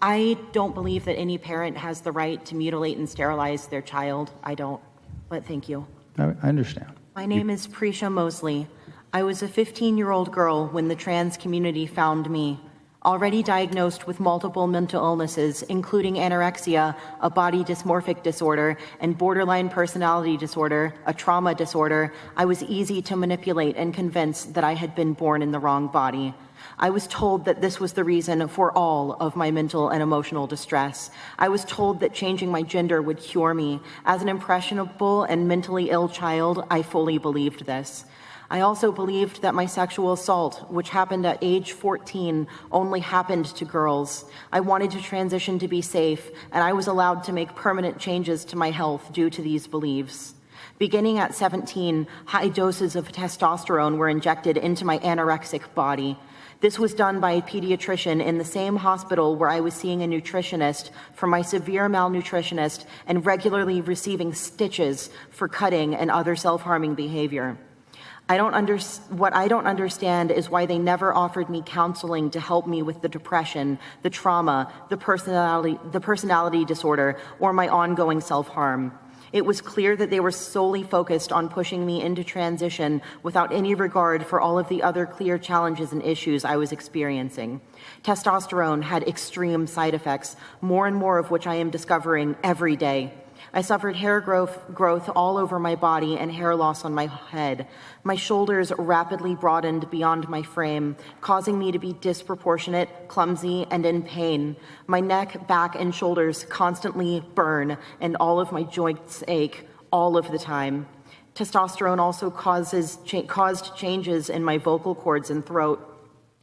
I don't believe that any parent has the right to mutilate and sterilize their child. I don't, but thank you. I understand. My name is Presha Mosley. I was a 15-year-old girl when the trans community found me, already diagnosed with multiple mental illnesses, including anorexia, a body dysmorphic disorder, and borderline personality disorder, a trauma disorder. I was easy to manipulate and convince that I had been born in the wrong body. I was told that this was the reason for all of my mental and emotional distress. I was told that changing my gender would cure me. As an impressionable and mentally ill child, I fully believed this. I also believed that my sexual assault, which happened at age 14, only happened to girls. I wanted to transition to be safe, and I was allowed to make permanent changes to my health due to these beliefs. Beginning at 17, high doses of testosterone were injected into my anorexic body. This was done by a pediatrician in the same hospital where I was seeing a nutritionist for my severe malnutritionist and regularly receiving stitches for cutting and other self-harming behavior. What I don't understand is why they never offered me counseling to help me with the depression, the trauma, the personality disorder, or my ongoing self-harm. It was clear that they were solely focused on pushing me into transition without any regard for all of the other clear challenges and issues I was experiencing. Testosterone had extreme side effects, more and more of which I am discovering every day. I suffered hair growth all over my body and hair loss on my head. My shoulders rapidly broadened beyond my frame, causing me to be disproportionate, clumsy, and in pain. My neck, back, and shoulders constantly burn, and all of my joints ache all of the time. Testosterone also caused changes in my vocal cords and throat.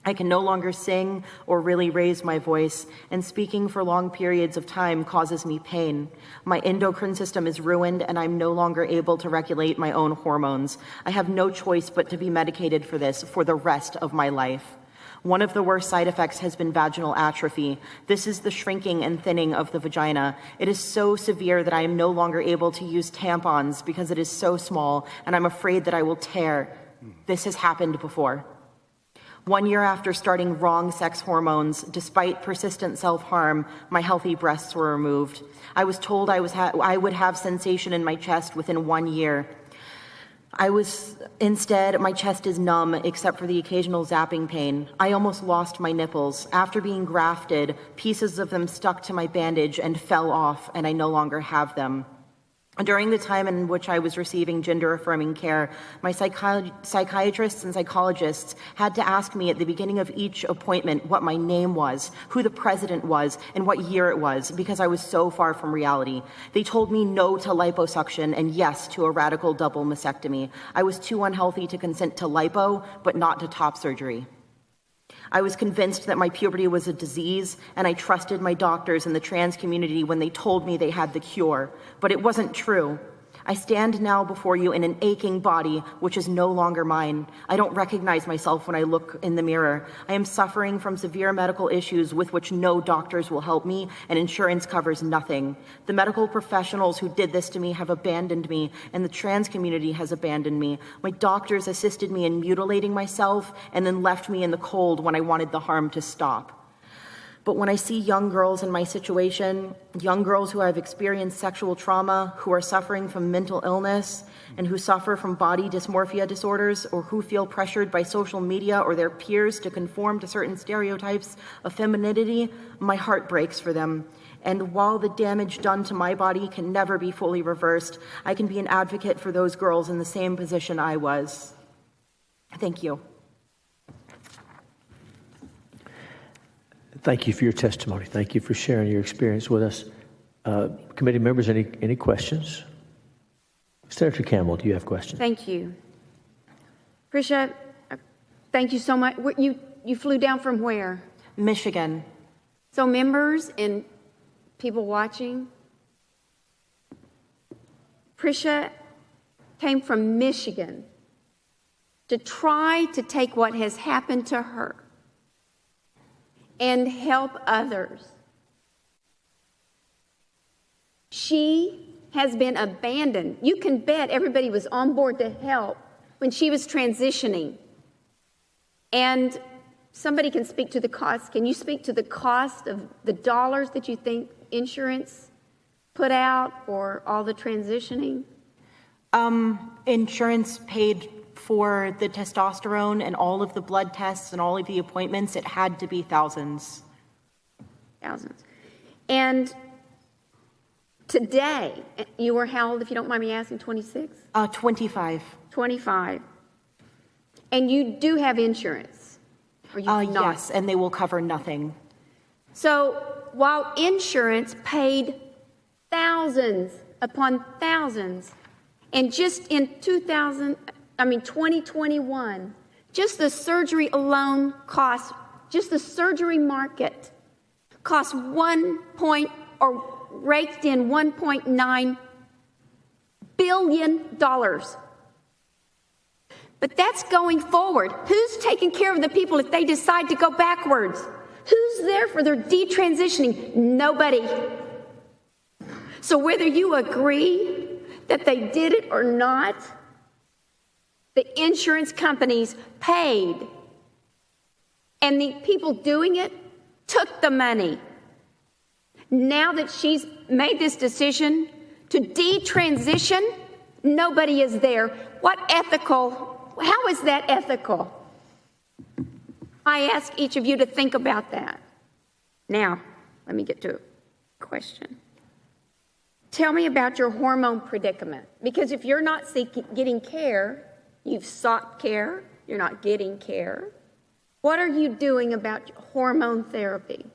I can no longer sing or really raise my voice, and speaking for long periods of time causes me pain. My endocrine system is ruined, and I'm no longer able to regulate my own hormones. I have no choice but to be medicated for this for the rest of my life. One of the worst side effects has been vaginal atrophy. This is the shrinking and thinning of the vagina. It is so severe that I am no longer able to use tampons because it is so small, and I'm afraid that I will tear. This has happened before. 1 year after starting wrong sex hormones, despite persistent self-harm, my healthy breasts were removed. I was told I would have sensation in my chest within 1 year. Instead, my chest is numb except for the occasional zapping pain. I almost lost my nipples. After being grafted, pieces of them stuck to my bandage and fell off, and I no longer have them. During the time in which I was receiving gender-affirming care, my psychiatrists and psychologists had to ask me at the beginning of each appointment what my name was, who the president was, and what year it was, because I was so far from reality. They told me no to liposuction and yes to a radical double mastectomy. I was too unhealthy to consent to lipo, but not to top surgery. I was convinced that my puberty was a disease, and I trusted my doctors and the trans community when they told me they had the cure, but it wasn't true. I stand now before you in an aching body, which is no longer mine. I don't recognize myself when I look in the mirror. I am suffering from severe medical issues with which no doctors will help me, and insurance covers nothing. The medical professionals who did this to me have abandoned me, and the trans community has abandoned me. My doctors assisted me in mutilating myself and then left me in the cold when I wanted the harm to stop. But when I see young girls in my situation, young girls who have experienced sexual trauma, who are suffering from mental illness, and who suffer from body dysmorphia disorders, or who feel pressured by social media or their peers to conform to certain stereotypes of femininity, my heart breaks for them. And while the damage done to my body can never be fully reversed, I can be an advocate for those girls in the same position I was. Thank you. Thank you for your testimony. Thank you for sharing your experience with us. Committee members, any questions? Senator Campbell, do you have questions? Thank you. Presha, thank you so much. You flew down from where? Michigan. So members and people watching, Presha came from Michigan to try to take what has happened to her and help others. She has been abandoned. You can bet everybody was on board to help when she was transitioning. And somebody can speak to the cost. Can you speak to the cost of the dollars that you think insurance put out for all the transitioning? Insurance paid for the testosterone and all of the blood tests and all of the appointments. It had to be thousands. Thousands. And today, you were how old, if you don't mind me asking, 26? 25. 25. And you do have insurance? Or you do not? Yes, and they will cover nothing. So while insurance paid thousands upon thousands, and just in 2021, just the surgery alone cost, just the surgery market cost raked in $1.9 billion. But that's going forward. Who's taking care of the people if they decide to go backwards? Who's there for their detransitioning? Nobody. So whether you agree that they did it or not, the insurance companies paid. And the people doing it took the money. Now that she's made this decision to detransition, nobody is there. How is that ethical? I ask each of you to think about that. Now, let me get to a question. Tell me about your hormone predicament. Because if you're not getting care, you've sought care, you're not getting care. What are you doing about hormone therapy?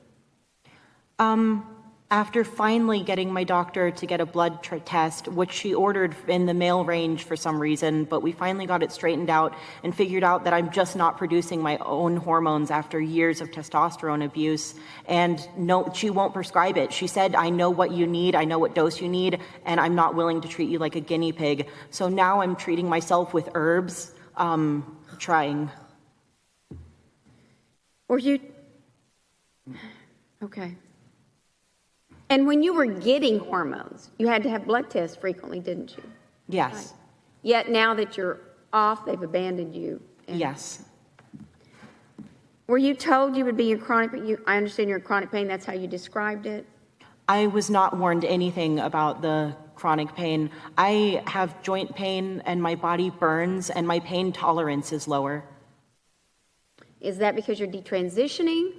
After finally getting my doctor to get a blood test, which she ordered in the male range for some reason, but we finally got it straightened out and figured out that I'm just not producing my own hormones after years of testosterone abuse. And no, she won't prescribe it. She said, I know what you need, I know what dose you need, and I'm not willing to treat you like a guinea pig. So now I'm treating myself with herbs, trying. Were you... Okay. And when you were getting hormones, you had to have blood tests frequently, didn't you? Yes. Right. Yet now that you're off, they've abandoned you. Yes. Were you told you would be in chronic pain? I understand you're in chronic pain. That's how you described it. I was not warned anything about the chronic pain. I have joint pain and my body burns and my pain tolerance is lower. Is that because you're detransitioning?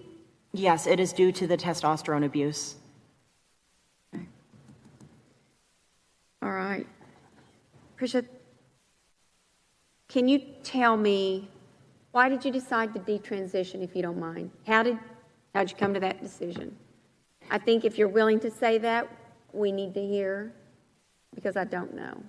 Yes, it is due to the testosterone abuse. All right. Presha, can you tell me, why did you decide to detransition, if you don't mind? How'd you come to that decision? I think if you're willing to say that, we need to hear, because I don't know.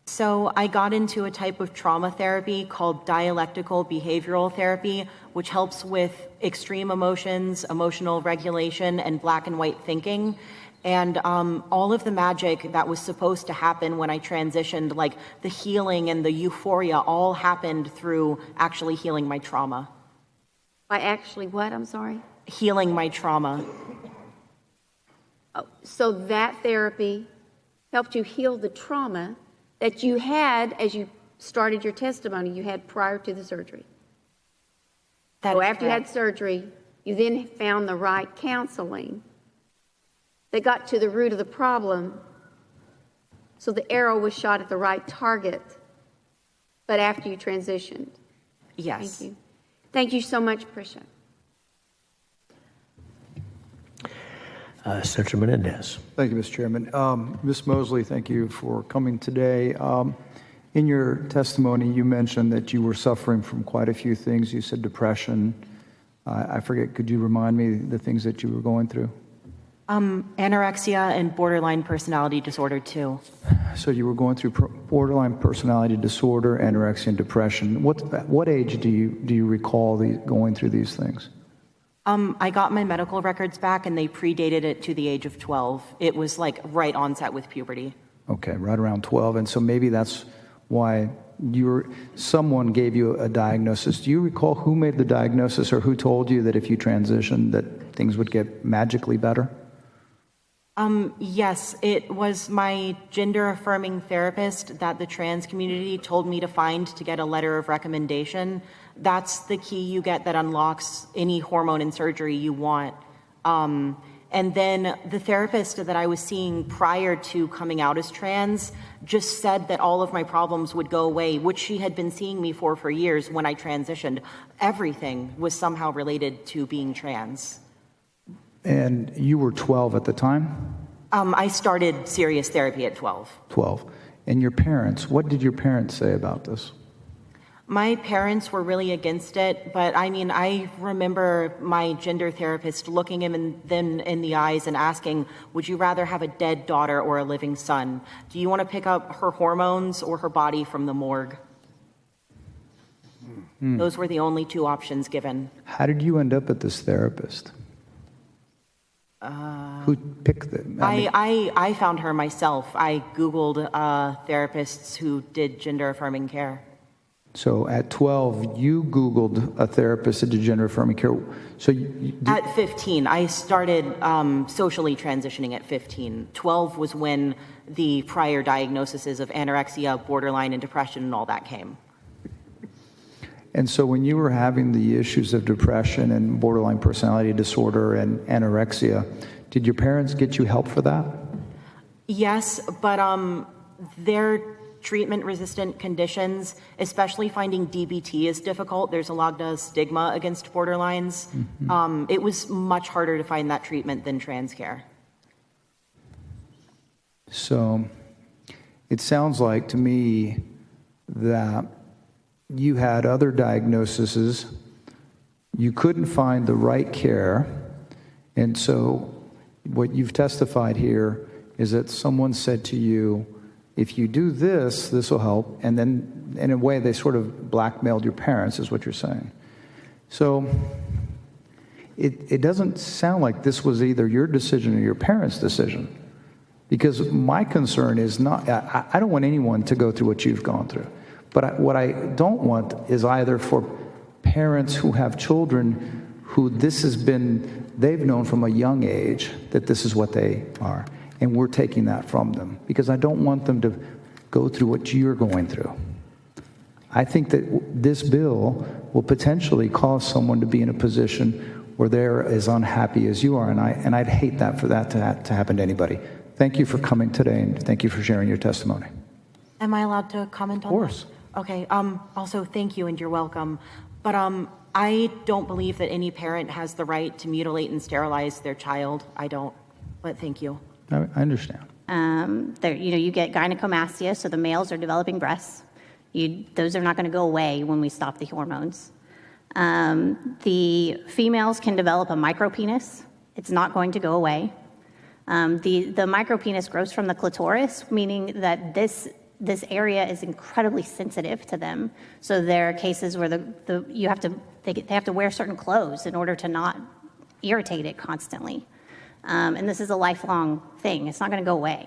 So I got into a type of trauma therapy called dialectical behavioral therapy, which helps with extreme emotions, emotional regulation, and black and white thinking. And all of the magic that was supposed to happen when I transitioned, like the healing and the euphoria, all happened through actually healing my trauma. By actually what? I'm sorry? Healing my trauma. Oh, so that therapy helped you heal the trauma that you had as you started your testimony you had prior to the surgery. So after you had surgery, you then found the right counseling that got to the root of the problem, so the arrow was shot at the right target, but after you transitioned. Yes. Thank you. Thank you so much, Presha. Senator Menendez. Thank you, Mr. Chairman. Ms. Mosley, thank you for coming today. In your testimony, you mentioned that you were suffering from quite a few things. You said depression. I forget, could you remind me the things that you were going through? Anorexia and borderline personality disorder too. So you were going through borderline personality disorder, anorexia, and depression. What age do you recall going through these things? I got my medical records back and they predated it to the age of 12. It was like right onset with puberty. Okay, right around 12. And so maybe that's why someone gave you a diagnosis. Do you recall who made the diagnosis or who told you that if you transitioned that things would get magically better? Yes, it was my gender-affirming therapist that the trans community told me to find to get a letter of recommendation. That's the key you get that unlocks any hormone and surgery you want. And then the therapist that I was seeing prior to coming out as trans just said that all of my problems would go away, which she had been seeing me for years when I transitioned. Everything was somehow related to being trans. And you were 12 at the time? I started serious therapy at 12. 12. And your parents, what did your parents say about this? My parents were really against it, but I mean, I remember my gender therapist looking him in the eyes and asking, would you rather have a dead daughter or a living son? Do you want to pick up her hormones or her body from the morgue? Those were the only two options given. How did you end up at this therapist? Who picked them? I found her myself. I Googled therapists who did gender-affirming care. So at 12, you Googled a therapist that did gender-affirming care. So at 15, I started socially transitioning at 15. 12 was when the prior diagnoses of anorexia, borderline, and depression and all that came. And so when you were having the issues of depression and borderline personality disorder and anorexia, did your parents get you help for that? Yes, but their treatment-resistant conditions, especially finding DBT, is difficult. There's a lot of stigma against borderlines. It was much harder to find that treatment than trans care. So it sounds like to me that you had other diagnoses, you couldn't find the right care, and so what you've testified here is that someone said to you, if you do this, this will help, and then in a way they sort of blackmailed your parents, is what you're saying. So it doesn't sound like this was either your decision or your parents' decision, because my concern is not, I don't want anyone to go through what you've gone through. But what I don't want is either for parents who have children who this has been, they've known from a young age that this is what they are, and we're taking that from them, because I don't want them to go through what you're going through. I think that this bill will potentially cause someone to be in a position where they're as unhappy as you are, and I'd hate that for that to happen to anybody. Thank you for coming today, and thank you for sharing your testimony. Am I allowed to comment on that? Of course. Okay, also thank you and you're welcome. But I don't believe that any parent has the right to mutilate and sterilize their child. I don't, but thank you. I understand. You get gynecomastia, so the males are developing breasts. Those are not going to go away when we stop the hormones. The females can develop a micropenis. It's not going to go away. The micropenis grows from the clitoris, meaning that this area is incredibly sensitive to them. So there are cases where they have to wear certain clothes in order to not irritate it constantly. And this is a lifelong thing. It's not going to go away.